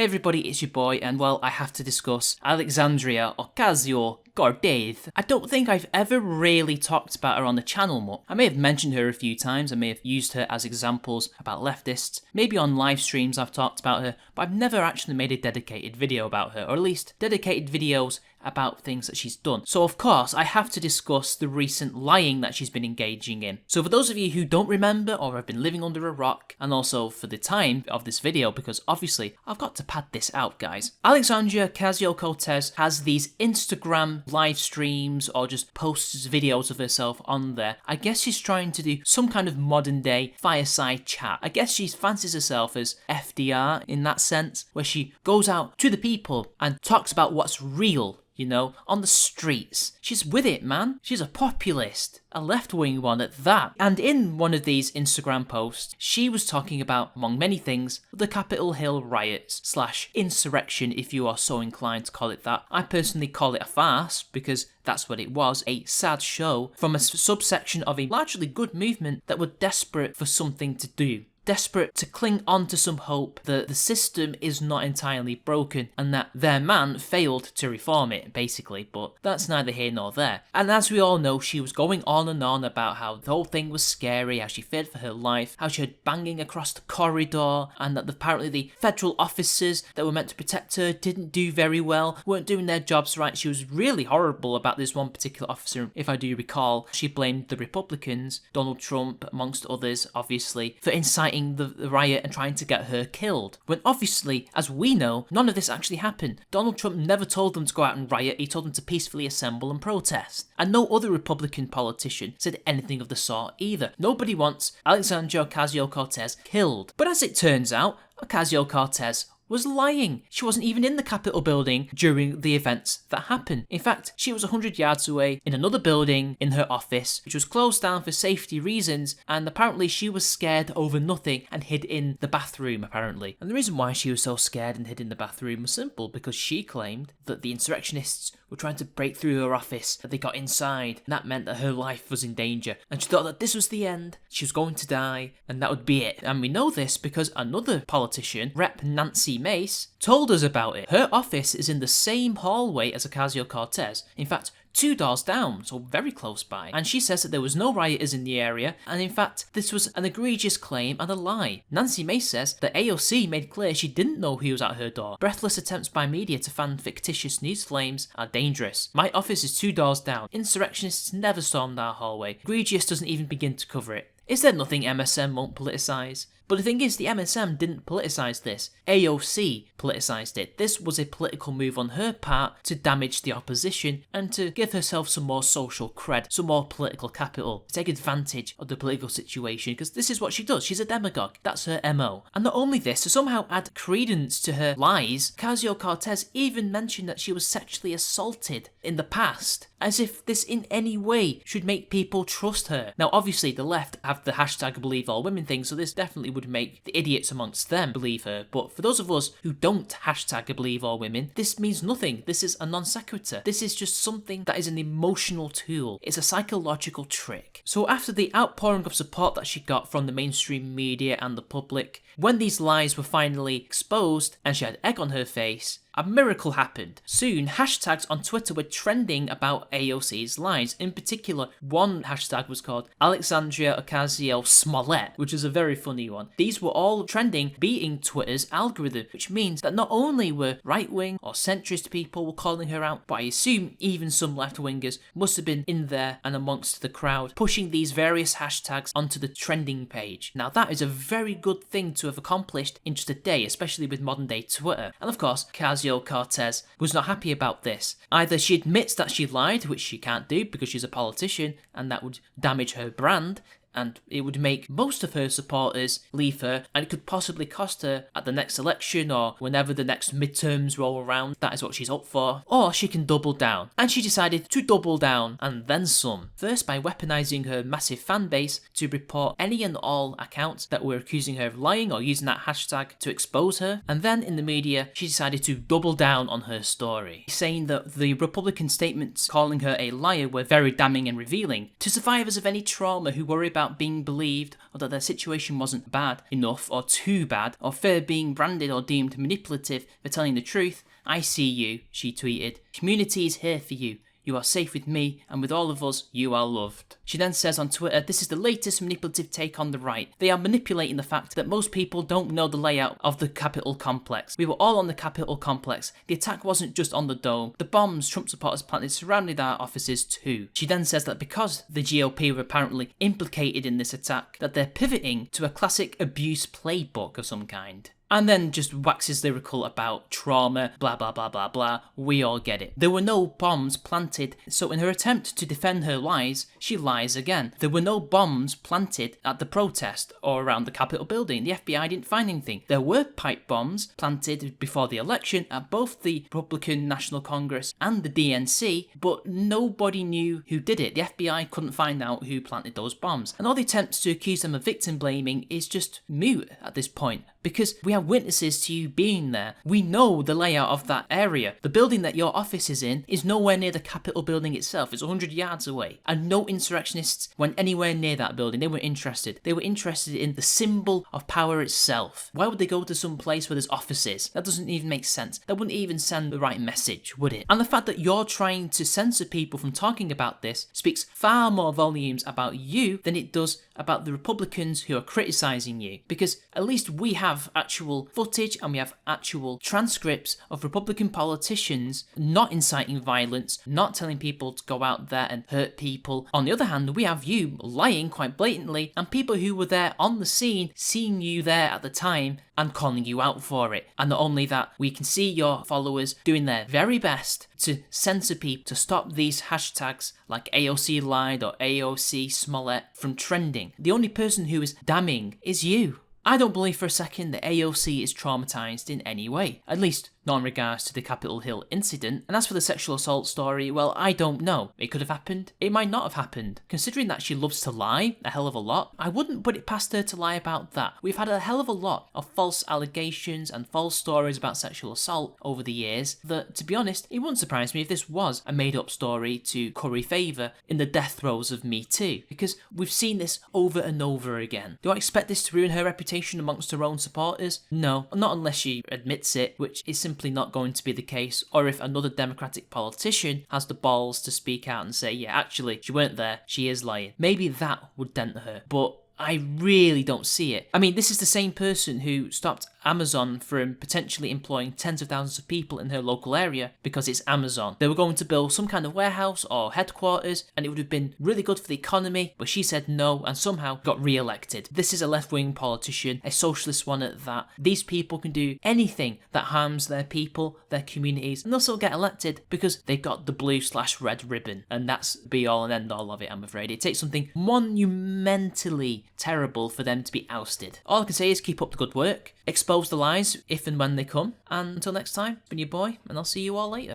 Hey everybody, it's your boy, and well, I have to discuss Alexandria Ocasio-Cortez. I don't think I've ever really talked about her on the channel much. I may have mentioned her a few times, I may have used her as examples about leftists, maybe on live streams I've talked about her, but I've never actually made a dedicated video about her, or at least dedicated videos about things that she's done. So of course, I have to discuss the recent lying that she's been engaging in. So for those of you who don't remember or have been living under a rock, and also for the time of this video, because obviously I've got to pad this out, guys. Alexandria Ocasio-Cortez has these Instagram live streams or just posts videos of herself on there. I guess she's trying to do some kind of modern day fireside chat. I guess she fancies herself as FDR in that sense, where she goes out to the people and talks about what's real. You know, on the streets. She's with it, man. She's a populist. A left-wing one at that. And in one of these Instagram posts, she was talking about, among many things, the Capitol Hill riots / insurrection, if you are so inclined to call it that. I personally call it a farce, because that's what it was, a sad show from a subsection of a largely good movement that were desperate for something to do. Desperate to cling on to some hope that the system is not entirely broken and that their man failed to reform it, basically, but that's neither here nor there. And as we all know, she was going on and on about how the whole thing was scary, how she feared for her life, how she had banging across the corridor, and that apparently the federal officers that were meant to protect her didn't do very well, weren't doing their jobs right. She was really horrible about this one particular officer, if I do recall. She blamed the Republicans, Donald Trump amongst others, obviously, for inciting the riot and trying to get her killed. When obviously, as we know, none of this actually happened. Donald Trump never told them to go out and riot, he told them to peacefully assemble and protest. And no other Republican politician said anything of the sort either. Nobody wants Alexandria Ocasio-Cortez killed. But as it turns out, Ocasio-Cortez was lying. She wasn't even in the Capitol building during the events that happened. In fact, she was 100 yards away in another building in her office, which was closed down for safety reasons, and apparently she was scared over nothing and hid in the bathroom, apparently. And the reason why she was so scared and hid in the bathroom was simple, because she claimed that the insurrectionists were trying to break through her office, that they got inside, and that meant that her life was in danger. And she thought that this was the end, she was going to die, and that would be it. And we know this because another politician, Rep. Nancy Mace, told us about it. Her office is in the same hallway as Ocasio-Cortez. In fact, 2 doors down, so very close by. And she says that there was no rioters in the area, and in fact, this was an egregious claim and a lie. Nancy Mace says that AOC made clear she didn't know who was at her door. Breathless attempts by media to fan fictitious news flames are dangerous. My office is 2 doors down. Insurrectionists never stormed our hallway. Egregious doesn't even begin to cover it. Is there nothing MSM won't politicise? But the thing is, the MSM didn't politicise this. AOC politicised it. This was a political move on her part to damage the opposition and to give herself some more social cred, some more political capital, to take advantage of the political situation, because this is what she does. She's a demagogue. That's her MO. And not only this, to somehow add credence to her lies, Ocasio-Cortez even mentioned that she was sexually assaulted in the past, as if this in any way should make people trust her. Now, obviously, the left have the hashtag believe all women thing, so this definitely would make the idiots amongst them believe her, but for those of us who don't hashtag believe all women, this means nothing. This is a non sequitur. This is just something that is an emotional tool. It's a psychological trick. So after the outpouring of support that she got from the mainstream media and the public, when these lies were finally exposed and she had egg on her face, a miracle happened. Soon, hashtags on Twitter were trending about AOC's lies. In particular, one hashtag was called Alexandria Ocasio-Smollett, which is a very funny one. These were all trending, beating Twitter's algorithm, which means that not only were right-wing or centrist people were calling her out, but I assume even some left-wingers must have been in there and amongst the crowd, pushing these various hashtags onto the trending page. Now that is a very good thing to have accomplished in just a day, especially with modern-day Twitter. And of course, Ocasio-Cortez was not happy about this. Either she admits that she lied, which she can't do because she's a politician, and that would damage her brand, and it would make most of her supporters leave her, and it could possibly cost her at the next election or whenever the next midterms roll around. That is what she's up for. Or she can double down. And she decided to double down and then some. First by weaponising her massive fan base to report any and all accounts that were accusing her of lying or using that hashtag to expose her. And then in the media, she decided to double down on her story, saying that the Republican statements calling her a liar were very damning and revealing to survivors of any trauma who worry about about being believed, or that their situation wasn't bad enough or too bad, or fear being branded or deemed manipulative for telling the truth, I see you, she tweeted. Community is here for you. You are safe with me, and with all of us, you are loved. She then says on Twitter, this is the latest manipulative take on the right. They are manipulating the fact that most people don't know the layout of the Capitol complex. We were all on the Capitol complex. The attack wasn't just on the dome. The bombs Trump supporters planted surrounded our offices too. She then says that because the GOP were apparently implicated in this attack, that they're pivoting to a classic abuse playbook of some kind. And then just waxes lyrical about trauma, blah blah blah blah blah, we all get it. There were no bombs planted, so in her attempt to defend her lies, she lies again. There were no bombs planted at the protest or around the Capitol building. The FBI didn't find anything. There were pipe bombs planted before the election at both the Republican National Congress and the DNC, but nobody knew who did it. The FBI couldn't find out who planted those bombs. And all the attempts to accuse them of victim blaming is just moot at this point, because we have witnesses to you being there. We know the layout of that area. The building that your office is in is nowhere near the Capitol building itself. It's 100 yards away. And no insurrectionists went anywhere near that building. They weren't interested. They were interested in the symbol of power itself. Why would they go to some place where there's offices? That doesn't even make sense. That wouldn't even send the right message, would it? And the fact that you're trying to censor people from talking about this speaks far more volumes about you than it does about the Republicans who are criticising you. Because at least we have actual footage and we have actual transcripts of Republican politicians not inciting violence, not telling people to go out there and hurt people. On the other hand, we have you lying quite blatantly, and people who were there on the scene seeing you there at the time and calling you out for it. And not only that, we can see your followers doing their very best to censor people, to stop these hashtags like AOC lied or AOC Smollett from trending. The only person who is damning is you. I don't believe for a second that AOC is traumatised in any way, at least not in regards to the Capitol Hill incident. And as for the sexual assault story, well, I don't know. It could have happened. It might not have happened. Considering that she loves to lie a hell of a lot, I wouldn't put it past her to lie about that. We've had a hell of a lot of false allegations and false stories about sexual assault over the years that, to be honest, it wouldn't surprise me if this was a made-up story to curry favour in the death throes of Me Too, because we've seen this over and over again. Do I expect this to ruin her reputation amongst her own supporters? No, not unless she admits it, which is simply not going to be the case, or if another Democratic politician has the balls to speak out and say, yeah, actually, she weren't there, she is lying. Maybe that would dent her, but I really don't see it. I mean, this is the same person who stopped Amazon from potentially employing tens of thousands of people in her local area because it's Amazon. They were going to build some kind of warehouse or headquarters and it would have been really good for the economy, but she said no and somehow got re-elected. This is a left-wing politician, a socialist one at that. These people can do anything that harms their people, their communities, and they'll still get elected because they've got the blue/red ribbon, and that's be all and end all of it, I'm afraid. It takes something monumentally terrible for them to be ousted. All I can say is keep up the good work, expose the lies if and when they come, and until next time, been your boy, and I'll see you all later.